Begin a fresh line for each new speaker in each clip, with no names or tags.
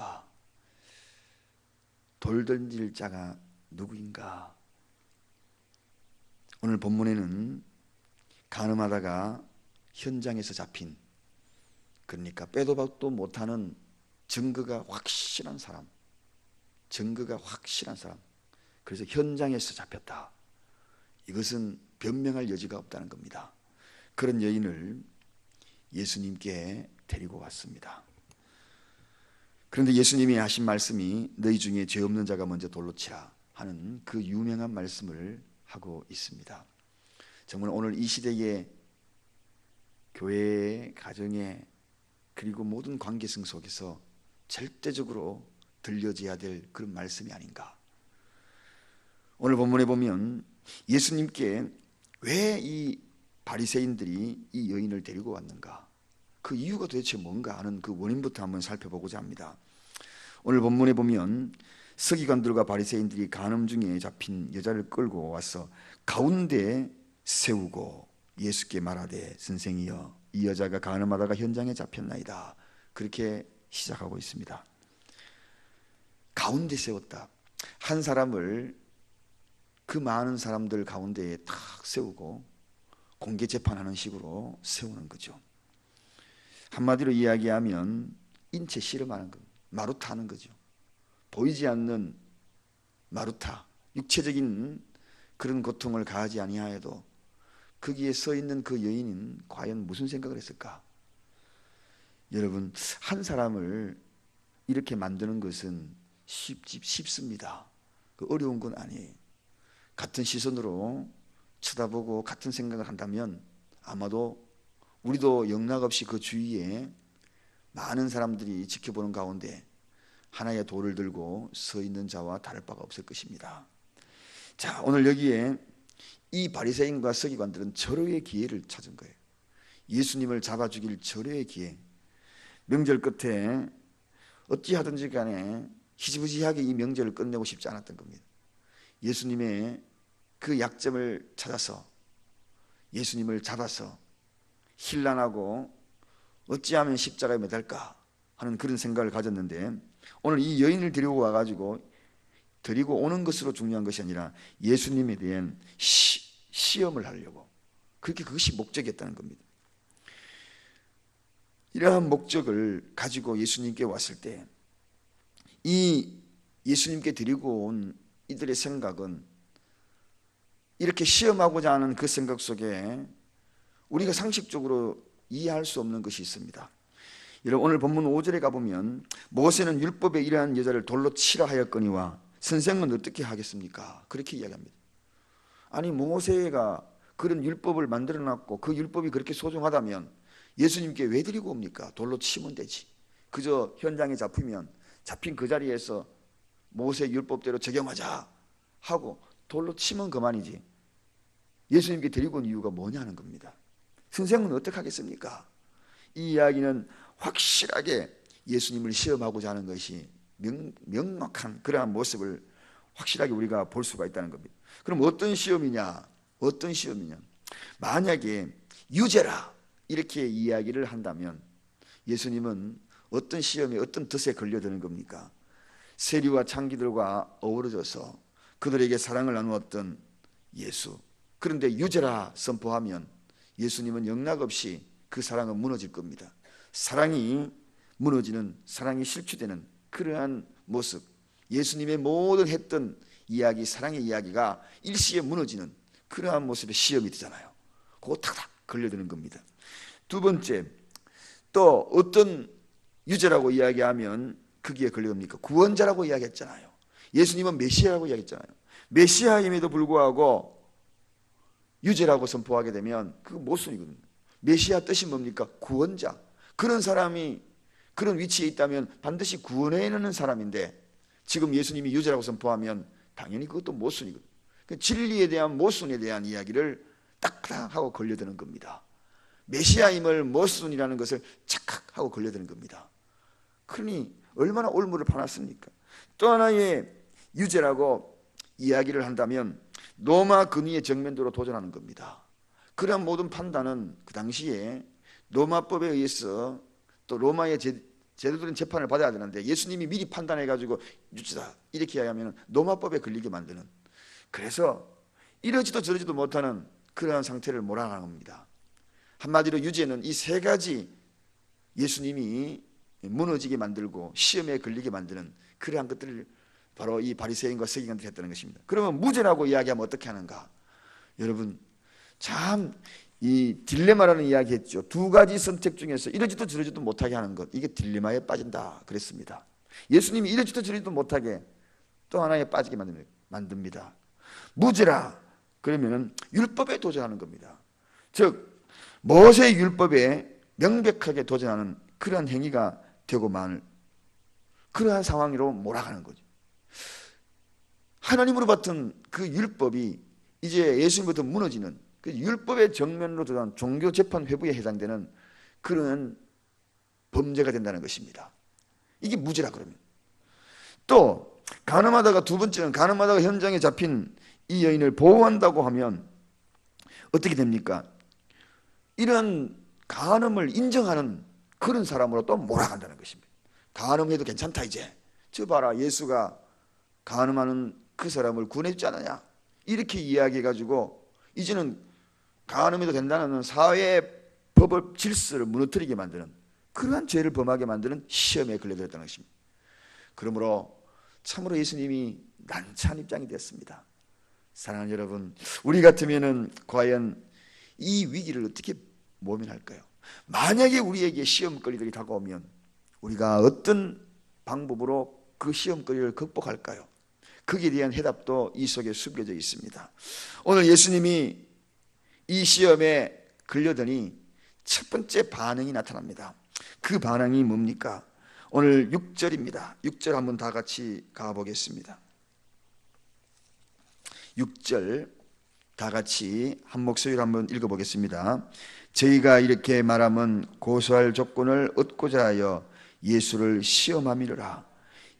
누구인가? 돌 던질 자가 누구인가? 오늘 본문에는 간음하다가 현장에서 잡힌, 그러니까 빼도 박도 못하는 증거가 확실한 사람, 그래서 현장에서 잡혔다. 이것은 변명할 여지가 없다는 겁니다. 그런 여인을 예수님께 데리고 왔습니다. 그런데 예수님이 하신 말씀이 너희 중에 죄 없는 자가 먼저 돌로 치라 하는 그 유명한 말씀을 하고 있습니다. 정말 오늘 이 시대의 교회의 가정에 그리고 모든 관계성 속에서 절대적으로 들려져야 될 그런 말씀이 아닌가. 오늘 본문에 보면 예수님께 왜 이 바리새인들이 이 여인을 데리고 왔는가, 그 이유가 도대체 뭔가 하는 그 원인부터 한번 살펴보고자 합니다. 오늘 본문에 보면 서기관들과 바리새인들이 간음 중에 잡힌 여자를 끌고 와서 가운데 세우고 예수께 말하되 선생이여 이 여자가 간음하다가 현장에 잡혔나이다. 그렇게 시작하고 있습니다. 가운데 세웠다. 한 사람을 그 많은 사람들 가운데에 탁 세우고 공개 재판하는 식으로 세우는 거죠. 한마디로 이야기하면 인체 실험하는 겁니다. 마루타하는 거죠. 보이지 않는 마루타, 육체적인 그런 고통을 가하지 아니하여도 거기에 서 있는 그 여인은 과연 무슨 생각을 했을까? 여러분, 한 사람을 이렇게 만드는 것은 쉽습니다. 어려운 건 아니에요. 같은 시선으로 쳐다보고 같은 생각을 한다면 아마도 우리도 영락없이 그 주위에 많은 사람들이 지켜보는 가운데 하나의 돌을 들고 서 있는 자와 다를 바가 없을 것입니다. 자, 오늘 여기에 이 바리새인과 서기관들은 절호의 기회를 찾은 거예요. 예수님을 잡아 죽일 절호의 기회. 명절 끝에 어찌하든지 간에 희지부지하게 이 명절을 끝내고 싶지 않았던 겁니다. 예수님의 그 약점을 찾아서 예수님을 잡아서 힐난하고 어찌하면 십자가에 매달까 하는 그런 생각을 가졌는데, 오늘 이 여인을 데리고 와가지고 데리고 오는 것으로 중요한 것이 아니라 예수님에 대한 시험을 하려고, 그렇게 그것이 목적이었다는 겁니다. 이러한 목적을 가지고 예수님께 왔을 때 이 예수님께 데리고 온 이들의 생각은 이렇게 시험하고자 하는 그 생각 속에 우리가 상식적으로 이해할 수 없는 것이 있습니다. 여러분, 오늘 본문 5절에 가보면 모세는 율법에 이러한 여자를 돌로 치라 하였거니와 선생은 어떻게 하겠습니까? 그렇게 이야기합니다. 아니, 모세가 그런 율법을 만들어놨고 그 율법이 그렇게 소중하다면 예수님께 왜 데리고 옵니까? 돌로 치면 되지. 그저 현장에 잡힌 그 자리에서 모세 율법대로 적용하자 하고 돌로 치면 그만이지. 예수님께 데리고 온 이유가 뭐냐는 겁니다. 선생은 어떻게 하겠습니까? 이 이야기는 확실하게 예수님을 시험하고자 하는 것이 명확한 그러한 모습을 확실하게 우리가 볼 수가 있다는 겁니다. 그럼 어떤 시험이냐? 만약에 유죄라 이렇게 이야기를 한다면 예수님은 어떤 시험에 어떤 덫에 걸려드는 겁니까? 세리와 창기들과 어우러져서 그들에게 사랑을 나누었던 예수, 그런데 유죄라 선포하면 예수님은 영락없이 그 사랑은 무너질 겁니다. 사랑이 무너지는, 사랑이 실추되는 그러한 모습, 예수님의 모든 했던 이야기, 사랑의 이야기가 일시에 무너지는 그러한 모습의 시험이 되잖아요. 그거 탁탁 걸려드는 겁니다. 두 번째, 또 어떤 유죄라고 이야기하면 거기에 걸려옵니까? 구원자라고 이야기했잖아요. 예수님은 메시아라고 이야기했잖아요. 메시아임에도 불구하고 유죄라고 선포하게 되면 그거 모순이거든요. 메시아 뜻이 뭡니까? 구원자. 그런 사람이 그런 위치에 있다면 반드시 구원해야 하는 사람인데 지금 예수님이 유죄라고 선포하면 당연히 그것도 모순이거든요. 진리에 대한 모순에 대한 이야기를 딱딱 하고 걸려드는 겁니다. 메시아임을 모순이라는 것을 착각하고 걸려드는 겁니다. 그러니 얼마나 올무를 파놨습니까? 또 하나의 유죄라고 이야기를 한다면 로마 근위의 정면도로 도전하는 겁니다. 그러한 모든 판단은 그 당시에 로마법에 의해서 또 로마의 제도들은 재판을 받아야 되는데 예수님이 미리 판단해가지고 유죄다 이렇게 이야기하면 노마법에 걸리게 만드는, 그래서 이러지도 저러지도 못하는 그러한 상태를 몰아가는 겁니다. 한마디로 유죄는 이 세 가지 예수님이 무너지게 만들고 시험에 걸리게 만드는 그러한 것들을 바로 이 바리새인과 서기관들이 했다는 것입니다. 그러면 무죄라고 이야기하면 어떻게 하는가? 여러분 참 이 딜레마라는 이야기 했죠. 두 가지 선택 중에서 이러지도 저러지도 못하게 하는 것, 이게 딜레마에 빠진다 그랬습니다. 예수님이 이러지도 저러지도 못하게 또 하나에 빠지게 만듭니다. 무죄라 그러면 율법에 도전하는 겁니다. 즉 모세의 율법에 명백하게 도전하는 그러한 행위가 되고 말 그러한 상황으로 몰아가는 거죠. 하나님으로 받은 그 율법이 이제 예수님부터 무너지는 그 율법의 정면으로 들어간 종교 재판 회부에 해당되는 그런 범죄가 된다는 것입니다. 이게 무죄라 그러면. 또 간음하다가, 두 번째는 간음하다가 현장에 잡힌 이 여인을 보호한다고 하면 어떻게 됩니까? 이런 간음을 인정하는 그런 사람으로 또 몰아간다는 것입니다. 간음해도 괜찮다 이제. 저 봐라, 예수가 간음하는 그 사람을 구원해주지 않느냐, 이렇게 이야기해가지고 이제는 간음해도 된다는 사회의 법을, 질서를 무너뜨리게 만드는 그러한 죄를 범하게 만드는 시험에 걸려들었다는 것입니다. 그러므로 참으로 예수님이 난처한 입장이 됐습니다. 사랑하는 여러분, 우리 같으면은 과연 이 위기를 어떻게 모면할까요? 만약에 우리에게 시험거리들이 다가오면 우리가 어떤 방법으로 그 시험거리를 극복할까요? 거기에 대한 해답도 이 속에 숨겨져 있습니다. 오늘 예수님이 이 시험에 걸려더니 첫 번째 반응이 나타납니다. 그 반응이 뭡니까? 오늘 6절입니다. 6절 한번 다 같이 가보겠습니다. 6절 다 같이 한 목소리로 한번 읽어보겠습니다. 저희가 이렇게 말하면 고소할 조건을 얻고자 하여 예수를 시험함이라.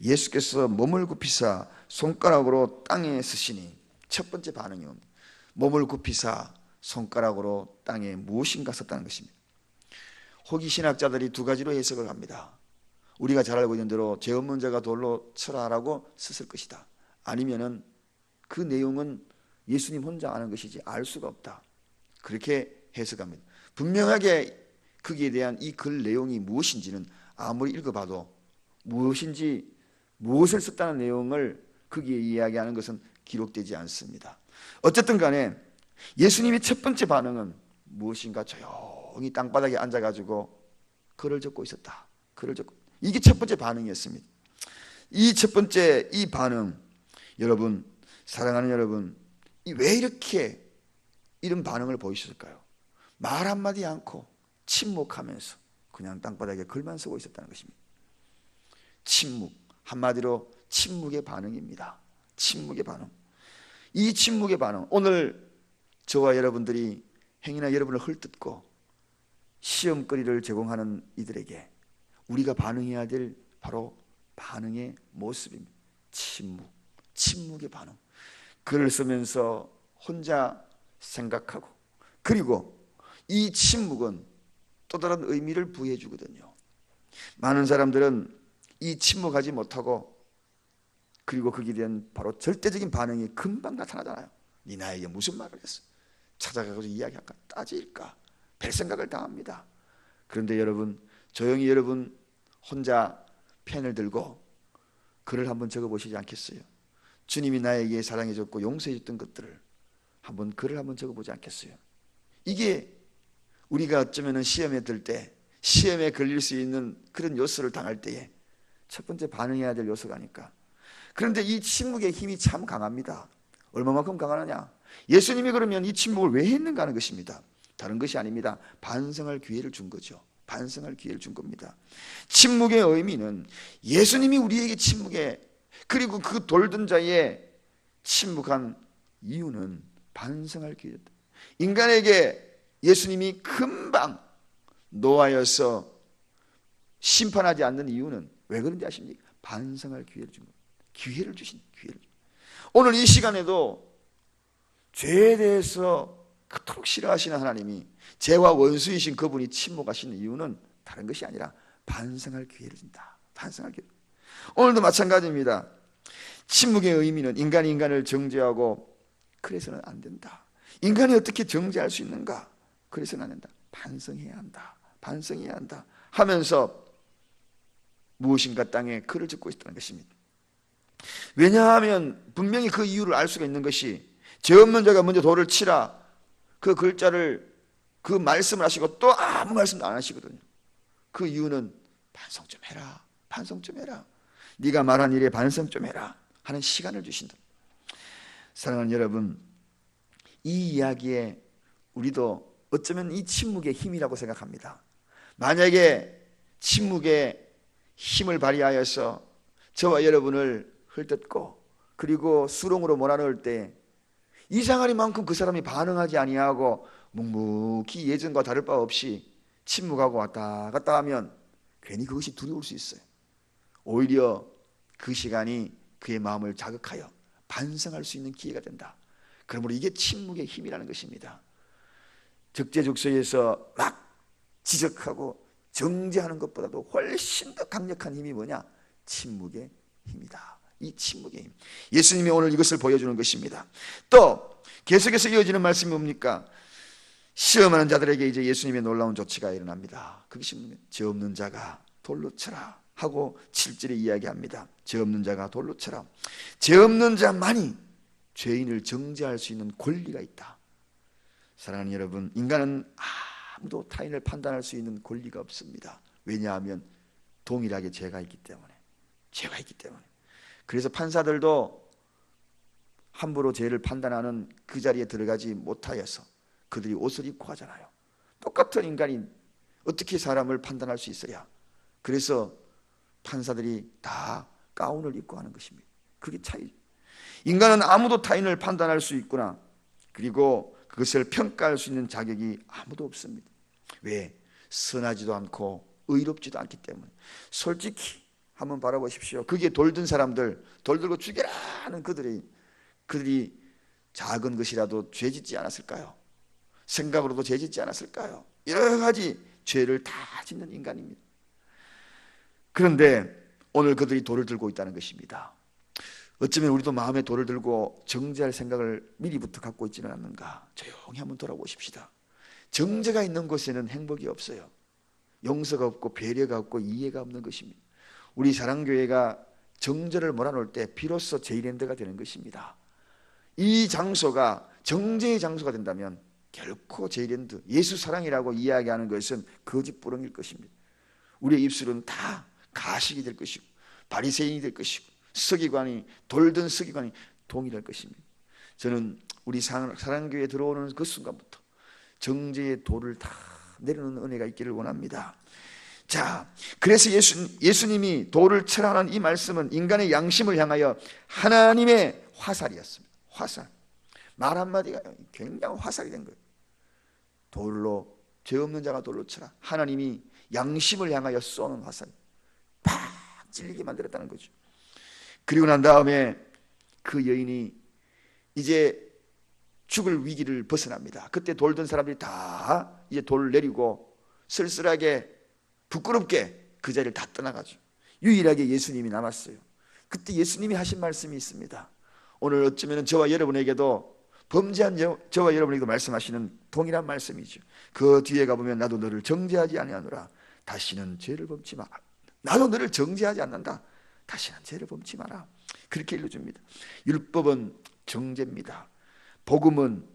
예수께서 몸을 굽히사 손가락으로 땅에 쓰시니, 첫 번째 반응이 옵니다. 몸을 굽히사 손가락으로 땅에 무엇인가 썼다는 것입니다. 호기 신학자들이 두 가지로 해석을 합니다. 우리가 잘 알고 있는 대로 죄 없는 자가 돌로 쳐라라고 썼을 것이다. 아니면은 그 내용은 예수님 혼자 아는 것이지 알 수가 없다. 그렇게 해석합니다. 분명하게 거기에 대한 이 글 내용이 무엇인지는 아무리 읽어봐도 무엇을 썼다는 내용을 거기에 이야기하는 것은 기록되지 않습니다. 어쨌든 간에 예수님의 첫 번째 반응은 무엇인가 조용히 땅바닥에 앉아가지고 글을 적고 있었다. 글을 적고, 이게 첫 번째 반응이었습니다. 이 첫 번째 이 반응, 여러분, 사랑하는 여러분, 왜 이렇게 이런 반응을 보이셨을까요? 말 한마디 않고 침묵하면서 그냥 땅바닥에 글만 쓰고 있었다는 것입니다. 침묵, 한마디로 침묵의 반응입니다. 침묵의 반응. 이 침묵의 반응, 오늘 저와 여러분들이 행여나 여러분을 헐뜯고 시험거리를 제공하는 이들에게 우리가 반응해야 될 바로 반응의 모습입니다. 침묵, 침묵의 반응. 글을 쓰면서 혼자 생각하고, 그리고 이 침묵은 또 다른 의미를 부여해 주거든요. 많은 사람들은 이 침묵하지 못하고, 그리고 거기에 대한 바로 절대적인 반응이 금방 나타나잖아요. 네 나에게 무슨 말을 했어? 찾아가서 이야기할까? 따질까? 별 생각을 다 합니다. 그런데 여러분, 조용히 여러분 혼자 펜을 들고 글을 한번 적어보시지 않겠어요? 주님이 나에게 사랑해줬고 용서해줬던 것들을 한번 글을 한번 적어보지 않겠어요? 이게 우리가 어쩌면 시험에 들 때, 시험에 걸릴 수 있는 그런 요소를 당할 때에 첫 번째 반응해야 될 요소가 아닐까. 그런데 이 침묵의 힘이 참 강합니다. 얼마만큼 강하느냐? 예수님이 그러면 이 침묵을 왜 했는가 하는 것입니다. 다른 것이 아닙니다. 반성할 기회를 준 거죠. 반성할 기회를 준 겁니다. 침묵의 의미는 예수님이 우리에게 침묵에, 그리고 그 돌던 자의 침묵한 이유는 반성할 기회였다. 인간에게 예수님이 금방 노하여서 심판하지 않는 이유는 왜 그런지 아십니까? 반성할 기회를 준 겁니다. 기회를 주신 기회를. 오늘 이 시간에도 죄에 대해서 그토록 싫어하시는 하나님이 죄와 원수이신 그분이 침묵하시는 이유는 다른 것이 아니라 반성할 기회를 준다. 반성할 기회. 오늘도 마찬가지입니다. 침묵의 의미는 인간이 인간을 정죄하고 그래서는 안 된다. 인간이 어떻게 정죄할 수 있는가? 그래서는 안 된다. 반성해야 한다. 반성해야 한다 하면서 무엇인가 땅에 글을 적고 있다는 것입니다. 왜냐하면 분명히 그 이유를 알 수가 있는 것이, 죄 없는 자가 먼저 돌을 치라, 그 글자를, 그 말씀을 하시고 또 아무 말씀도 안 하시거든요. 그 이유는 반성 좀 해라, 반성 좀 해라, 네가 말한 일에 반성 좀 해라 하는 시간을 주신다. 사랑하는 여러분, 이 이야기에 우리도 어쩌면 이 침묵의 힘이라고 생각합니다. 만약에 침묵의 힘을 발휘하여서 저와 여러분을 헐뜯고 그리고 수렁으로 몰아넣을 때 이상하리만큼 그 사람이 반응하지 아니하고 묵묵히 예전과 다를 바 없이 침묵하고 왔다 갔다 하면 괜히 그것이 두려울 수 있어요. 오히려 그 시간이 그의 마음을 자극하여 반성할 수 있는 기회가 된다. 그러므로 이게 침묵의 힘이라는 것입니다. 적재적소에서 막 지적하고 정죄하는 것보다도 훨씬 더 강력한 힘이 뭐냐? 침묵의 힘이다. 이 침묵의 힘. 예수님이 오늘 이것을 보여주는 것입니다. 또 계속해서 이어지는 말씀이 뭡니까? 시험하는 자들에게 이제 예수님의 놀라운 조치가 일어납니다. 그것이 죄 없는 자가 돌로 쳐라 하고 7절에 이야기합니다. 죄 없는 자가 돌로 쳐라. 죄 없는 자만이 죄인을 정죄할 수 있는 권리가 있다. 사랑하는 여러분, 인간은 아무도 타인을 판단할 수 있는 권리가 없습니다. 왜냐하면 동일하게 죄가 있기 때문에. 그래서 판사들도 함부로 죄를 판단하는 그 자리에 들어가지 못하여서 그들이 옷을 입고 하잖아요. 똑같은 인간이 어떻게 사람을 판단할 수 있어야? 그래서 판사들이 다 가운을 입고 하는 것입니다. 그게 차이. 인간은 아무도 타인을 판단할 수 있구나, 그리고 그것을 평가할 수 있는 자격이 아무도 없습니다. 왜? 선하지도 않고 의롭지도 않기 때문에. 솔직히 한번 바라보십시오. 거기에 돌든 사람들, 돌 들고 죽여라 하는 그들이 작은 것이라도 죄짓지 않았을까요? 생각으로도 죄짓지 않았을까요? 여러 가지 죄를 다 짓는 인간입니다. 그런데 오늘 그들이 돌을 들고 있다는 것입니다. 어쩌면 우리도 마음에 돌을 들고 정죄할 생각을 미리부터 갖고 있지는 않는가? 조용히 한번 돌아보십시다. 정죄가 있는 곳에는 행복이 없어요. 용서가 없고 배려가 없고 이해가 없는 것입니다. 우리 사랑교회가 정죄를 몰아놓을 때 비로소 제일랜드가 되는 것입니다. 이 장소가 정죄의 장소가 된다면 결코 제일랜드, 예수 사랑이라고 이야기하는 것은 거짓부렁일 것입니다. 우리의 입술은 다 가식이 될 것이고 바리새인이 될 것이고 서기관이, 돌든 서기관이 동일할 것입니다. 저는 우리 사랑교회에 들어오는 그 순간부터 정죄의 돌을 다 내려놓는 은혜가 있기를 원합니다. 자, 그래서 예수님이 돌을 쳐라는 이 말씀은 인간의 양심을 향하여 하나님의 화살이었습니다. 화살. 말 한마디가 굉장히 화살이 된 거예요. 돌로, 죄 없는 자가 돌로 쳐라. 하나님이 양심을 향하여 쏘는 화살. 팍 찔리게 만들었다는 거죠. 그리고 난 다음에 그 여인이 이제 죽을 위기를 벗어납니다. 그때 돌던 사람들이 다 이제 돌을 내리고 쓸쓸하게 부끄럽게 그 자리를 다 떠나가죠. 유일하게 예수님이 남았어요. 그때 예수님이 하신 말씀이 있습니다. 오늘 어쩌면 저와 여러분에게도, 범죄한 저와 여러분에게도 말씀하시는 동일한 말씀이죠. 그 뒤에 가보면 나도 너를 정죄하지 아니하노라. 다시는 죄를 범치 마라. 나도 너를 정죄하지 않는다. 다시는 죄를 범치 마라. 그렇게 일러줍니다. 율법은 정죄입니다. 복음은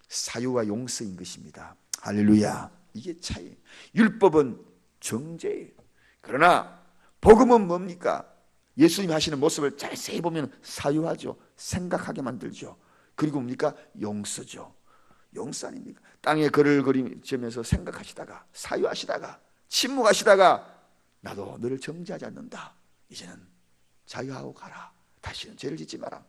사유와 용서인 것입니다. 할렐루야. 이게 차이. 율법은 정죄예요. 그러나 복음은 뭡니까? 예수님이 하시는 모습을 자세히 보면 사유하죠. 생각하게 만들죠. 그리고 뭡니까? 용서죠. 용서 아닙니까? 땅에 글을 그리면서 생각하시다가, 사유하시다가, 침묵하시다가 나도 너를 정죄하지 않는다. 이제는 자유하고 가라. 다시는 죄를 짓지 마라.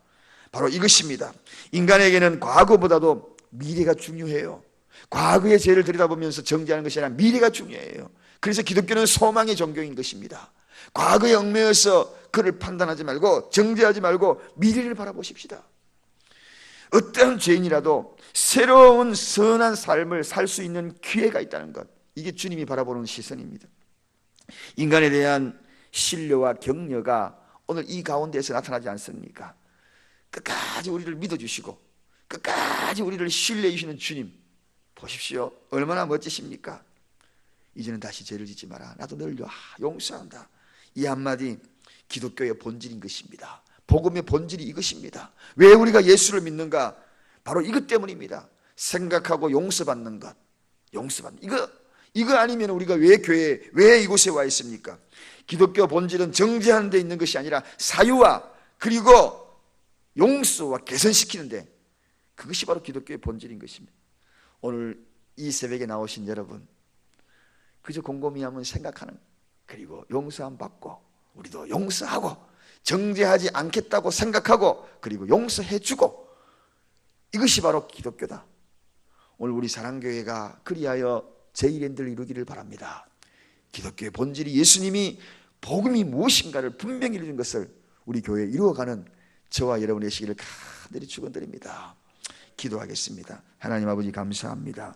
바로 이것입니다. 인간에게는 과거보다도 미래가 중요해요. 과거의 죄를 들여다보면서 정죄하는 것이 아니라 미래가 중요해요. 그래서 기독교는 소망의 종교인 것입니다. 과거에 얽매여서 그를 판단하지 말고 정죄하지 말고 미래를 바라보십시다. 어떠한 죄인이라도 새로운 선한 삶을 살 수 있는 기회가 있다는 것, 이게 주님이 바라보는 시선입니다. 인간에 대한 신뢰와 격려가 오늘 이 가운데서 나타나지 않습니까? 끝까지 우리를 믿어주시고 끝까지 우리를 신뢰해 주시는 주님 보십시오. 얼마나 멋지십니까? 이제는 다시 죄를 짓지 마라. 나도 널 용서한다. 이 한마디 기독교의 본질인 것입니다. 복음의 본질이 이것입니다. 왜 우리가 예수를 믿는가? 바로 이것 때문입니다. 생각하고 용서받는 것. 용서받는 이거 아니면 우리가 왜 교회에, 왜 이곳에 와 있습니까? 기독교 본질은 정죄하는 데 있는 것이 아니라 사유와 그리고 용서와 개선시키는데, 그것이 바로 기독교의 본질인 것입니다. 오늘 이 새벽에 나오신 여러분, 그저 곰곰이 한번 생각하는, 그리고 용서함 받고 우리도 용서하고 정죄하지 않겠다고 생각하고 그리고 용서해주고, 이것이 바로 기독교다. 오늘 우리 사랑교회가 그리하여 제1엔들을 이루기를 바랍니다. 기독교의 본질이 예수님이 복음이 무엇인가를 분명히 이루는 것을 우리 교회에 이루어가는 저와 여러분의 시기를 간절히 축원드립니다. 기도하겠습니다. 하나님 아버지 감사합니다.